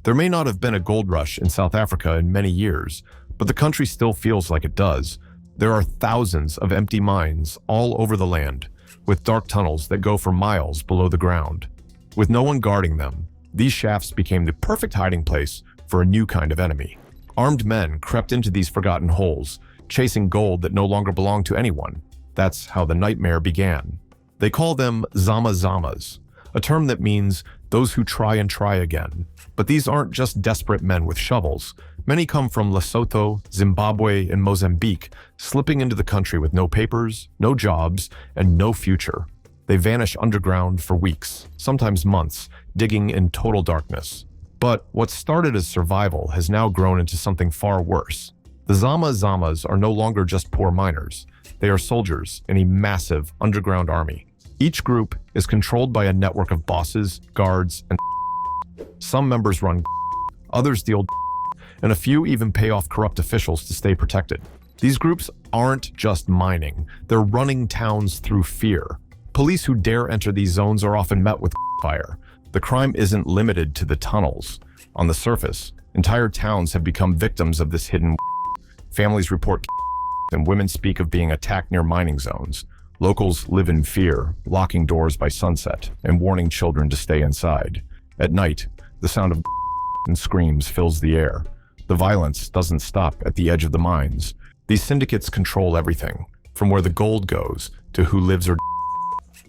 There may not have been a gold rush in South Africa in many years, but the country still feels like it does. There are thousands of empty mines all over the land, with dark tunnels that go for miles below the ground. With no one guarding them, these shafts became the perfect hiding place for a new kind of enemy. Armed men crept into these forgotten holes, chasing gold that no longer belonged to anyone. That's how the nightmare began. They call them Zama Zamas, a term that means those who try and try again. But these aren't just desperate men with shovels. Many come from Lesotho, Zimbabwe, and Mozambique, slipping into the country with no papers, no jobs, and no future. They vanish underground for weeks, sometimes months, digging in total darkness. But what started as survival has now grown into something far worse. The Zama Zamas are no longer just poor miners. They are soldiers in a massive underground army. Each group is controlled by a network of bosses, guards, and some members run, others deal, and a few even pay off corrupt officials to stay protected. These groups aren't just mining, they're running towns through fear. Police who dare enter these zones are often met with fire. The crime isn't limited to the tunnels. On the surface, entire towns have become victims of this hidden. Families report and women speak of being attacked near mining zones. Locals live in fear, locking doors by sunset and warning children to stay inside. At night, the sound of and screams fills the air. The violence doesn't stop at the edge of the mines. These syndicates control everything, from where the gold goes to who lives or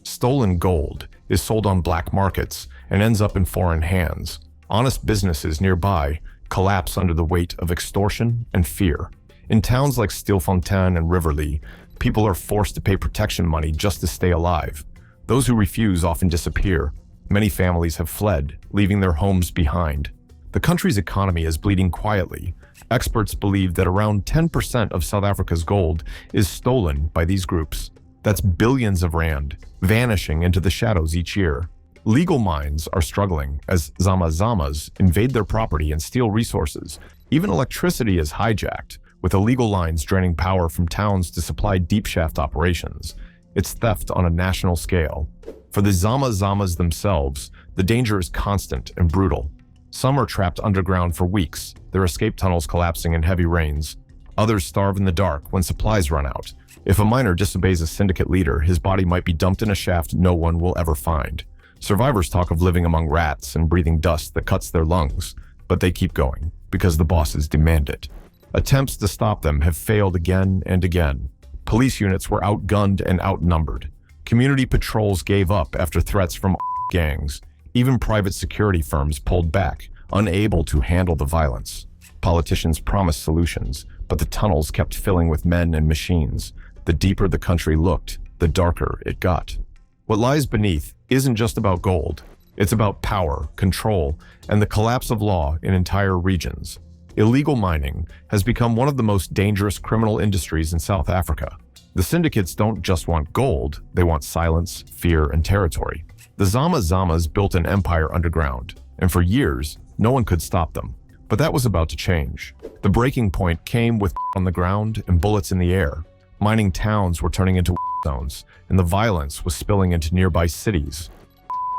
stolen gold is sold on black markets and ends up in foreign hands. Honest businesses nearby collapse under the weight of extortion and fear. In towns like Stilfontein and Riverlea, people are forced to pay protection money just to stay alive. Those who refuse often disappear. Many families have fled, leaving their homes behind. The country's economy is bleeding quietly. Experts believe that around 10% of South Africa's gold is stolen by these groups. That's billions of rand, vanishing into the shadows each year. Legal mines are struggling as Zama Zamas invade their property and steal resources. Even electricity is hijacked, with illegal lines draining power from towns to supply deep shaft operations. It's theft on a national scale. For the Zama Zamas themselves, the danger is constant and brutal. Some are trapped underground for weeks, their escape tunnels collapsing in heavy rains. Others starve in the dark when supplies run out. If a miner disobeys a syndicate leader, his body might be dumped in a shaft no one will ever find. Survivors talk of living among rats and breathing dust that cuts their lungs, but they keep going because the bosses demand it. Attempts to stop them have failed again and again. Police units were outgunned and outnumbered. Community patrols gave up after threats from gangs. Even private security firms pulled back, unable to handle the violence. Politicians promised solutions, but the tunnels kept filling with men and machines. The deeper the country looked, the darker it got. What lies beneath isn't just about gold. It's about power, control, and the collapse of law in entire regions. Illegal mining has become one of the most dangerous criminal industries in South Africa. The syndicates don't just want gold, they want silence, fear, and territory. The Zama Zamas built an empire underground, and for years, no one could stop them. But that was about to change. The breaking point came with on the ground and bullets in the air. Mining towns were turning into zones, and the violence was spilling into nearby cities.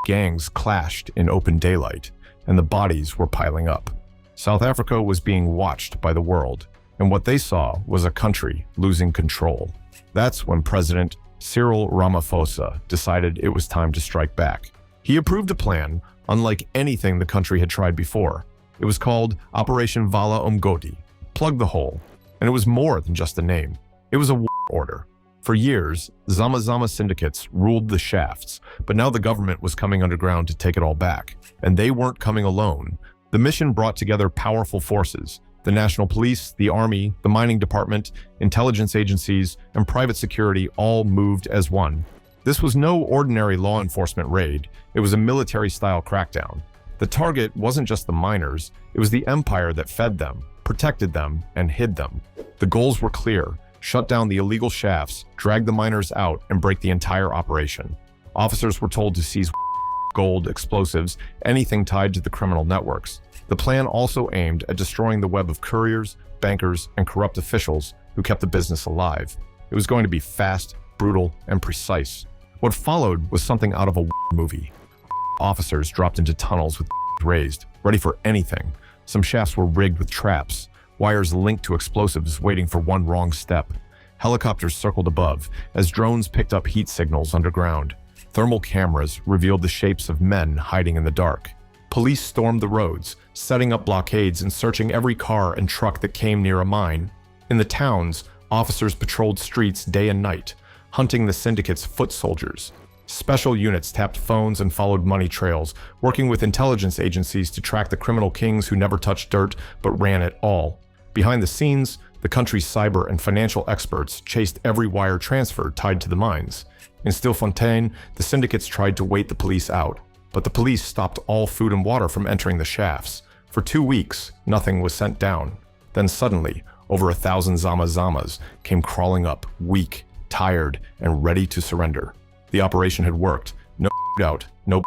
Gangs clashed in open daylight, and the bodies were piling up. South Africa was being watched by the world, and what they saw was a country losing control. That's when President Cyril Ramaphosa decided it was time to strike back. He approved a plan unlike anything the country had tried before. It was called Operation Vala Umgodi, plug the hole, and it was more than just a name. It was a war order. For years, Zama Zama syndicates ruled the shafts, but now the government was coming underground to take it all back. And they weren't coming alone. The mission brought together powerful forces. The National Police, the Army, the Mining Department, intelligence agencies, and private security all moved as one. This was no ordinary law enforcement raid. It was a military-style crackdown. The target wasn't just the miners, it was the empire that fed them, protected them, and hid them. The goals were clear: shut down the illegal shafts, drag the miners out, and break the entire operation. Officers were told to seize gold, explosives, anything tied to the criminal networks. The plan also aimed at destroying the web of couriers, bankers, and corrupt officials who kept the business alive. It was going to be fast, brutal, and precise. What followed was something out of a movie. Officers dropped into tunnels with raised, ready for anything. Some shafts were rigged with traps, wires linked to explosives waiting for one wrong step. Helicopters circled above as drones picked up heat signals underground. Thermal cameras revealed the shapes of men hiding in the dark. Police stormed the roads, setting up blockades and searching every car and truck that came near a mine. In the towns, officers patrolled streets day and night, hunting the syndicate's foot soldiers. Special units tapped phones and followed money trails, working with intelligence agencies to track the criminal kings who never touched dirt but ran it all. Behind the scenes, the country's cyber and financial experts chased every wire transfer tied to the mines. In Stilfontein, the syndicates tried to wait the police out, but the police stopped all food and water from entering the shafts. For 2 weeks, nothing was sent down. Then suddenly, over 1,000 Zama-Zamas came crawling up, weak, tired, and ready to surrender. The operation had worked. No doubt, no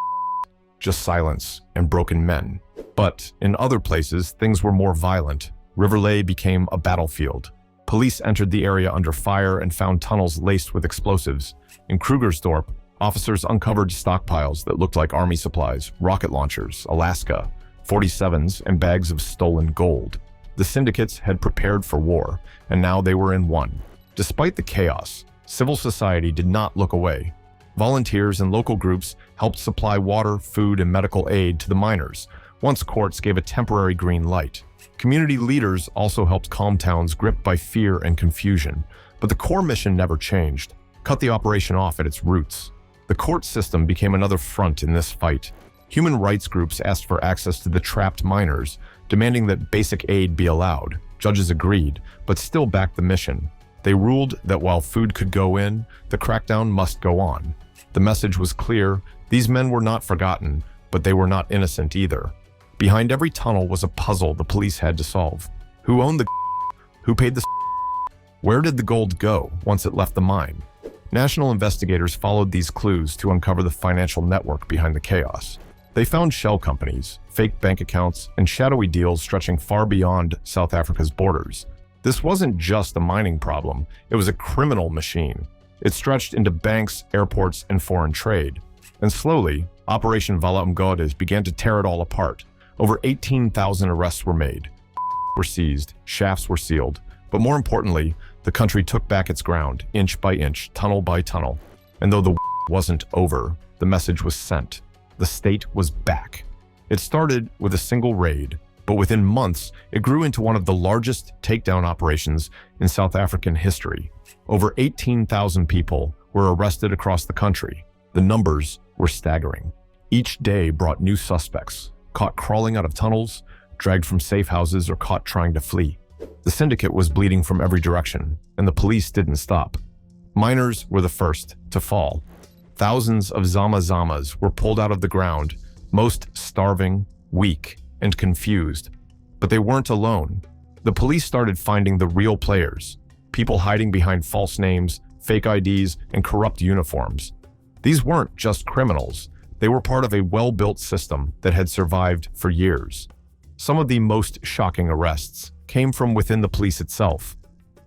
just silence and broken men. But in other places, things were more violent. Riverlea became a battlefield. Police entered the area under fire and found tunnels laced with explosives. In Krugersdorp, officers uncovered stockpiles that looked like army supplies, rocket launchers, Alaska, 47s, and bags of stolen gold. The syndicates had prepared for war, and now they were in one. Despite the chaos, civil society did not look away. Volunteers and local groups helped supply water, food, and medical aid to the miners, once courts gave a temporary green light. Community leaders also helped calm towns gripped by fear and confusion, but the core mission never changed: cut the operation off at its roots. The court system became another front in this fight. Human rights groups asked for access to the trapped miners, demanding that basic aid be allowed. Judges agreed, but still backed the mission. They ruled that while food could go in, the crackdown must go on. The message was clear: these men were not forgotten, but they were not innocent either. Behind every tunnel was a puzzle the police had to solve. Who owned the Who paid the Where did the gold go once it left the mine? National investigators followed these clues to uncover the financial network behind the chaos. They found shell companies, fake bank accounts, and shadowy deals stretching far beyond South Africa's borders. This wasn't just a mining problem, it was a criminal machine. It stretched into banks, airports, and foreign trade. And slowly, Operation Vala Umgodes began to tear it all apart. Over 18,000 arrests were made, were seized, shafts were sealed. But more importantly, the country took back its ground, inch by inch, tunnel by tunnel. And though the wasn't over, the message was sent. The state was back. It started with a single raid, but within months, it grew into one of the largest takedown operations in South African history. Over 18,000 people were arrested across the country. The numbers were staggering. Each day brought new suspects, caught crawling out of tunnels, dragged from safe houses, or caught trying to flee. The syndicate was bleeding from every direction, and the police didn't stop. Miners were the first to fall. Thousands of Zama-Zamas were pulled out of the ground, most starving, weak, and confused. But they weren't alone. The police started finding the real players, people hiding behind false names, fake IDs, and corrupt uniforms. These weren't just criminals. They were part of a well-built system that had survived for years. Some of the most shocking arrests came from within the police itself.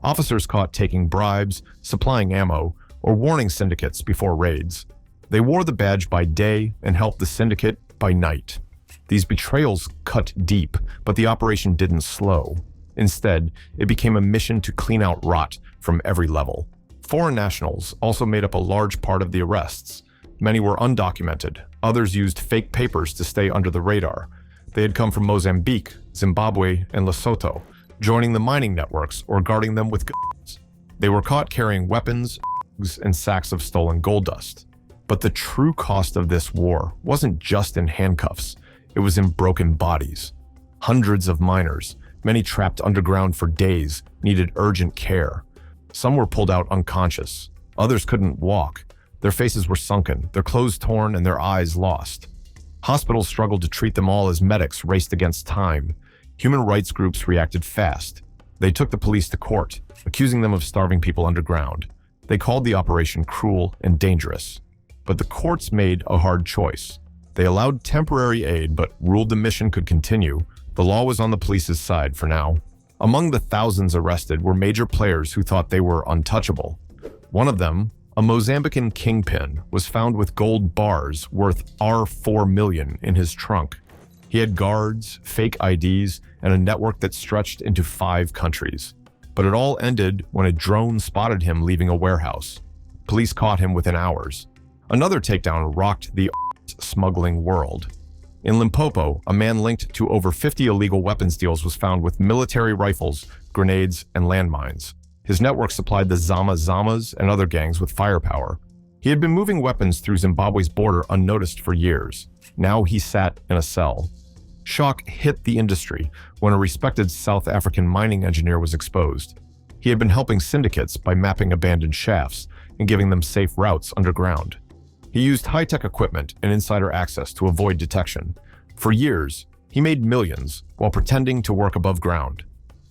Officers caught taking bribes, supplying ammo, or warning syndicates before raids. They wore the badge by day and helped the syndicate by night. These betrayals cut deep, but the operation didn't slow. Instead, it became a mission to clean out rot from every level. Foreign nationals also made up a large part of the arrests. Many were undocumented. Others used fake papers to stay under the radar. They had come from Mozambique, Zimbabwe, and Lesotho, joining the mining networks or guarding them with guns. They were caught carrying weapons and sacks of stolen gold dust. But the true cost of this war wasn't just in handcuffs. It was in broken bodies. Hundreds of miners, many trapped underground for days, needed urgent care. Some were pulled out unconscious. Others couldn't walk. Their faces were sunken, their clothes torn, and their eyes lost. Hospitals struggled to treat them all as medics raced against time. Human rights groups reacted fast. They took the police to court, accusing them of starving people underground. They called the operation cruel and dangerous. But the courts made a hard choice. They allowed temporary aid, but ruled the mission could continue. The law was on the police's side for now. Among the thousands arrested were major players who thought they were untouchable. One of them, a Mozambican kingpin, was found with gold bars worth R4 million in his trunk. He had guards, fake IDs, and a network that stretched into 5 countries. But it all ended when a drone spotted him leaving a warehouse. Police caught him within hours. Another takedown rocked the smuggling world. In Limpopo, a man linked to over 50 illegal weapons deals was found with military rifles, grenades, and landmines. His network supplied the Zama-Zamas and other gangs with firepower. He had been moving weapons through Zimbabwe's border unnoticed for years. Now he sat in a cell. Shock hit the industry when a respected South African mining engineer was exposed. He had been helping syndicates by mapping abandoned shafts and giving them safe routes underground. He used high-tech equipment and insider access to avoid detection. For years, he made millions while pretending to work above ground.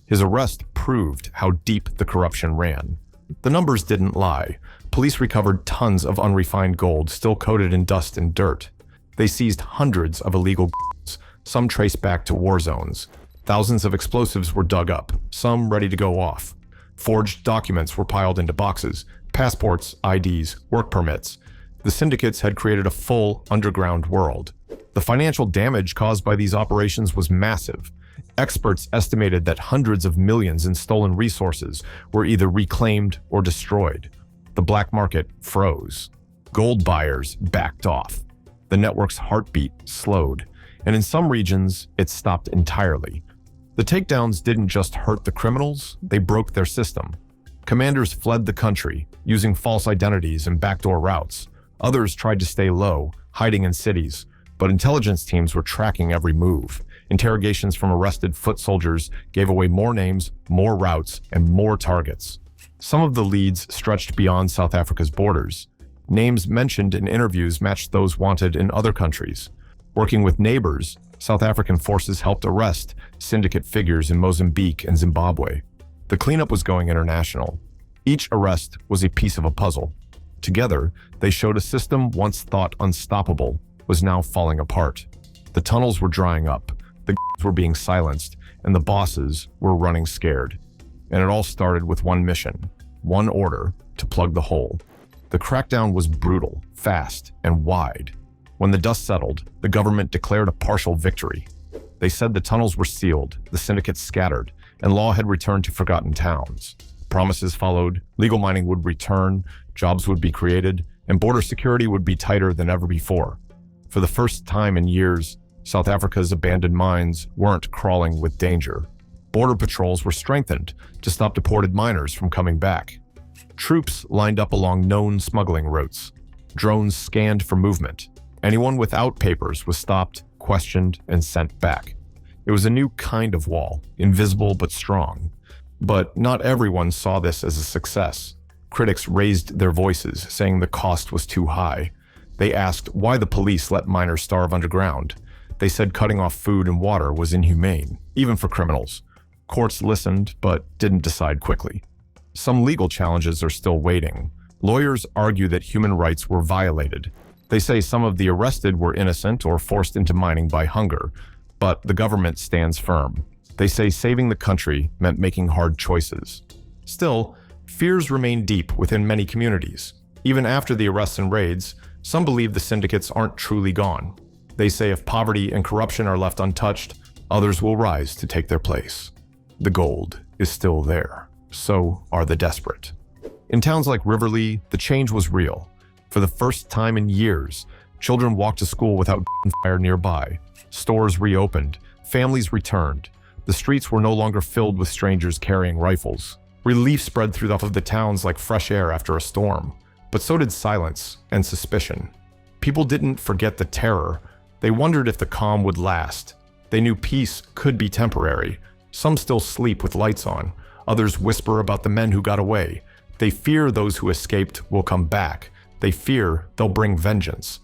His arrest proved how deep the corruption ran. The numbers didn't lie. Police recovered tons of unrefined gold still coated in dust and dirt. They seized hundreds of illegal goods, some traced back to war zones. Thousands of explosives were dug up, some ready to go off. Forged documents were piled into boxes, passports, IDs, work permits. The syndicates had created a full underground world. The financial damage caused by these operations was massive. Experts estimated that hundreds of millions in stolen resources were either reclaimed or destroyed. The black market froze. Gold buyers backed off. The network's heartbeat slowed, and in some regions, it stopped entirely. The takedowns didn't just hurt the criminals, they broke their system. Commanders fled the country, using false identities and backdoor routes. Others tried to stay low, hiding in cities, but intelligence teams were tracking every move. Interrogations from arrested foot soldiers gave away more names, more routes, and more targets. Some of the leads stretched beyond South Africa's borders. Names mentioned in interviews matched those wanted in other countries. Working with neighbors, South African forces helped arrest syndicate figures in Mozambique and Zimbabwe. The cleanup was going international. Each arrest was a piece of a puzzle. Together, they showed a system once thought unstoppable was now falling apart. The tunnels were drying up, the were being silenced, and the bosses were running scared. And it all started with one mission, one order, to plug the hole. The crackdown was brutal, fast, and wide. When the dust settled, the government declared a partial victory. They said the tunnels were sealed, the syndicates scattered, and law had returned to forgotten towns. Promises followed, legal mining would return, jobs would be created, and border security would be tighter than ever before. For the first time in years, South Africa's abandoned mines weren't crawling with danger. Border patrols were strengthened to stop deported miners from coming back. Troops lined up along known smuggling routes. Drones scanned for movement. Anyone without papers was stopped, questioned, and sent back. It was a new kind of wall, invisible but strong. But not everyone saw this as a success. Critics raised their voices, saying the cost was too high. They asked why the police let miners starve underground. They said cutting off food and water was inhumane, even for criminals. Courts listened, but didn't decide quickly. Some legal challenges are still waiting. Lawyers argue that human rights were violated. They say some of the arrested were innocent or forced into mining by hunger, but the government stands firm. They say saving the country meant making hard choices. Still, fears remain deep within many communities. Even after the arrests and raids, some believe the syndicates aren't truly gone. They say if poverty and corruption are left untouched, others will rise to take their place. The gold is still there. So are the desperate. In towns like Riverlea, the change was real. For the first time in years, children walked to school without gunfire nearby. Stores reopened. Families returned. The streets were no longer filled with strangers carrying rifles. Relief spread through the towns like fresh air after a storm. But so did silence and suspicion. People didn't forget the terror. They wondered if the calm would last. They knew peace could be temporary. Some still sleep with lights on. Others whisper about the men who got away. They fear those who escaped will come back. They fear they'll bring vengeance.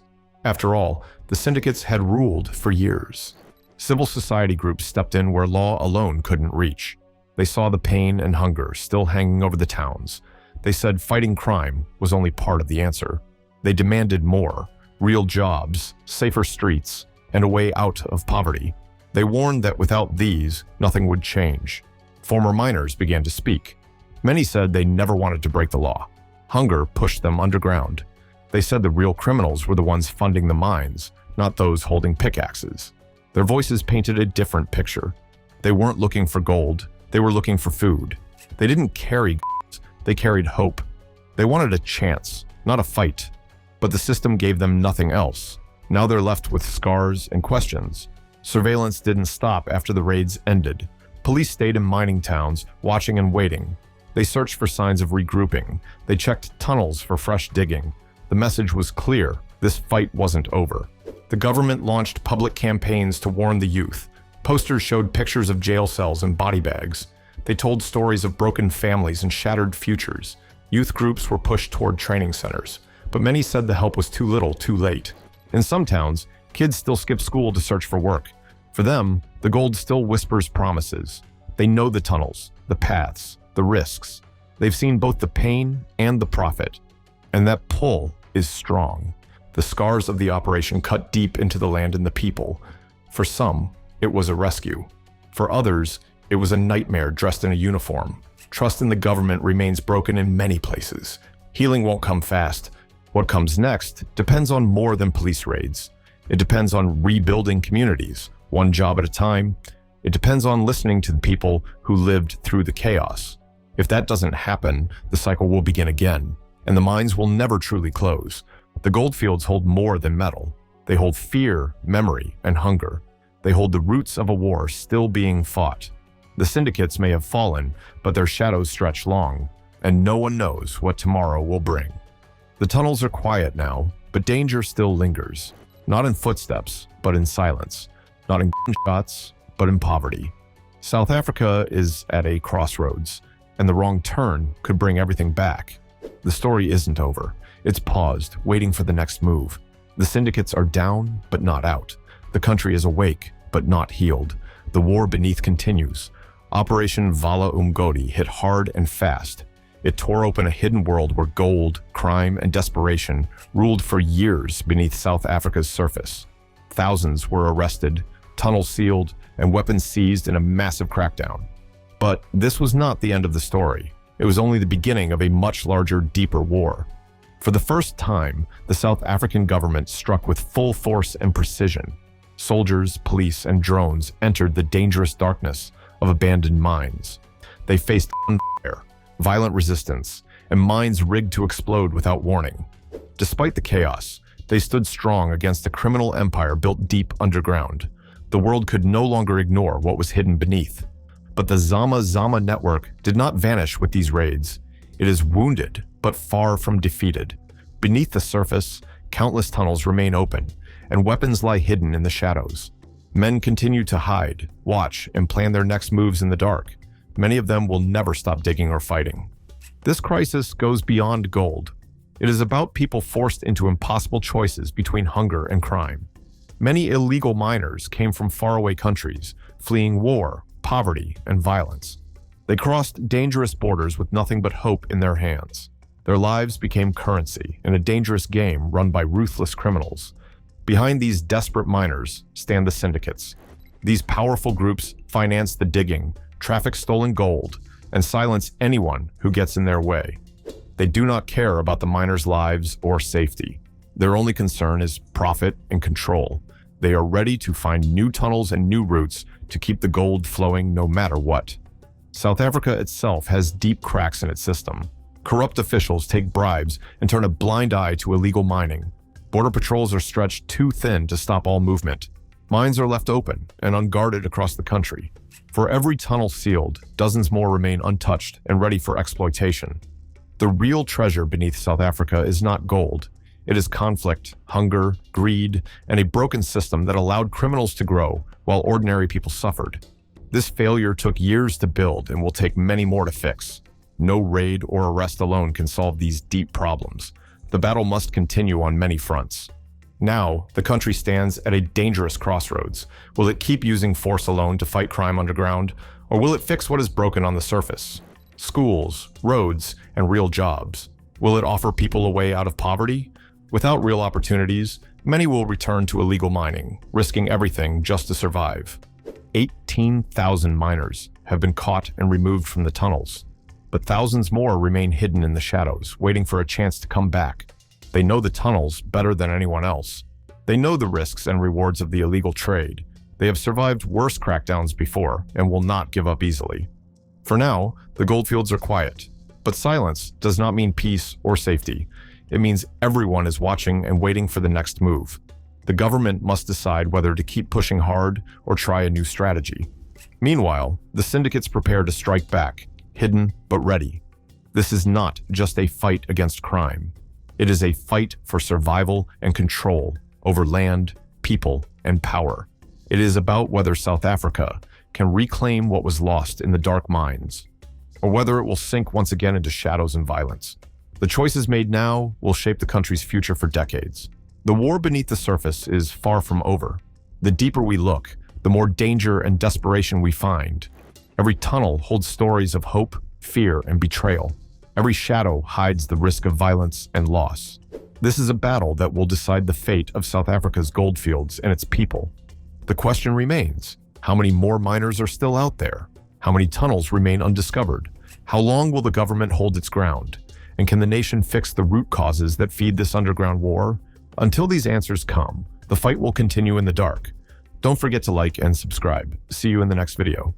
After all, the syndicates had ruled for years. Civil society groups stepped in where law alone couldn't reach. They saw the pain and hunger still hanging over the towns. They said fighting crime was only part of the answer. They demanded more, real jobs, safer streets, and a way out of poverty. They warned that without these, nothing would change. Former miners began to speak. Many said they never wanted to break the law. Hunger pushed them underground. They said the real criminals were the ones funding the mines, not those holding pickaxes. Their voices painted a different picture. They weren't looking for gold, they were looking for food. They didn't carry guns, they carried hope. They wanted a chance, not a fight. But the system gave them nothing else. Now they're left with scars and questions. Surveillance didn't stop after the raids ended. Police stayed in mining towns, watching and waiting. They searched for signs of regrouping. They checked tunnels for fresh digging. The message was clear: this fight wasn't over. The government launched public campaigns to warn the youth. Posters showed pictures of jail cells and body bags. They told stories of broken families and shattered futures. Youth groups were pushed toward training centers, but many said the help was too little, too late. In some towns, kids still skip school to search for work. For them, the gold still whispers promises. They know the tunnels, the paths, the risks. They've seen both the pain and the profit. And that pull is strong. The scars of the operation cut deep into the land and the people. For some, it was a rescue. For others, it was a nightmare dressed in a uniform. Trust in the government remains broken in many places. Healing won't come fast. What comes next depends on more than police raids. It depends on rebuilding communities, one job at a time. It depends on listening to the people who lived through the chaos. If that doesn't happen, the cycle will begin again, and the mines will never truly close. The goldfields hold more than metal. They hold fear, memory, and hunger. They hold the roots of a war still being fought. The syndicates may have fallen, but their shadows stretch long, and no one knows what tomorrow will bring. The tunnels are quiet now, but danger still lingers. Not in footsteps, but in silence. Not in gunshots, but in poverty. South Africa is at a crossroads, and the wrong turn could bring everything back. The story isn't over. It's paused, waiting for the next move. The syndicates are down, but not out. The country is awake, but not healed. The war beneath continues. Operation Vala Umgodi hit hard and fast. It tore open a hidden world where gold, crime, and desperation ruled for years beneath South Africa's surface. Thousands were arrested, tunnels sealed, and weapons seized in a massive crackdown. But this was not the end of the story. It was only the beginning of a much larger, deeper war. For the first time, the South African government struck with full force and precision. Soldiers, police, and drones entered the dangerous darkness of abandoned mines. They faced gunfire, violent resistance, and mines rigged to explode without warning. Despite the chaos, they stood strong against a criminal empire built deep underground. The world could no longer ignore what was hidden beneath. But the Zama Zama network did not vanish with these raids. It is wounded, but far from defeated. Beneath the surface, countless tunnels remain open, and weapons lie hidden in the shadows. Men continue to hide, watch, and plan their next moves in the dark. Many of them will never stop digging or fighting. This crisis goes beyond gold. It is about people forced into impossible choices between hunger and crime. Many illegal miners came from faraway countries, fleeing war, poverty, and violence. They crossed dangerous borders with nothing but hope in their hands. Their lives became currency in a dangerous game run by ruthless criminals. Behind these desperate miners stand the syndicates. These powerful groups finance the digging, traffic stolen gold, and silence anyone who gets in their way. They do not care about the miners' lives or safety. Their only concern is profit and control. They are ready to find new tunnels and new routes to keep the gold flowing no matter what. South Africa itself has deep cracks in its system. Corrupt officials take bribes and turn a blind eye to illegal mining. Border patrols are stretched too thin to stop all movement. Mines are left open and unguarded across the country. For every tunnel sealed, dozens more remain untouched and ready for exploitation. The real treasure beneath South Africa is not gold. It is conflict, hunger, greed, and a broken system that allowed criminals to grow while ordinary people suffered. This failure took years to build and will take many more to fix. No raid or arrest alone can solve these deep problems. The battle must continue on many fronts. Now, the country stands at a dangerous crossroads. Will it keep using force alone to fight crime underground, or will it fix what is broken on the surface? Schools, roads, and real jobs. Will it offer people a way out of poverty? Without real opportunities, many will return to illegal mining, risking everything just to survive. 18,000 miners have been caught and removed from the tunnels, but thousands more remain hidden in the shadows, waiting for a chance to come back. They know the tunnels better than anyone else. They know the risks and rewards of the illegal trade. They have survived worse crackdowns before and will not give up easily. For now, the goldfields are quiet. But silence does not mean peace or safety. It means everyone is watching and waiting for the next move. The government must decide whether to keep pushing hard or try a new strategy. Meanwhile, the syndicates prepare to strike back, hidden but ready. This is not just a fight against crime. It is a fight for survival and control over land, people, and power. It is about whether South Africa can reclaim what was lost in the dark mines, or whether it will sink once again into shadows and violence. The choices made now will shape the country's future for decades. The war beneath the surface is far from over. The deeper we look, the more danger and desperation we find. Every tunnel holds stories of hope, fear, and betrayal. Every shadow hides the risk of violence and loss. This is a battle that will decide the fate of South Africa's goldfields and its people. The question remains, how many more miners are still out there? How many tunnels remain undiscovered? How long will the government hold its ground? And can the nation fix the root causes that feed this underground war? Until these answers come, the fight will continue in the dark. Don't forget to like and subscribe. See you in the next video.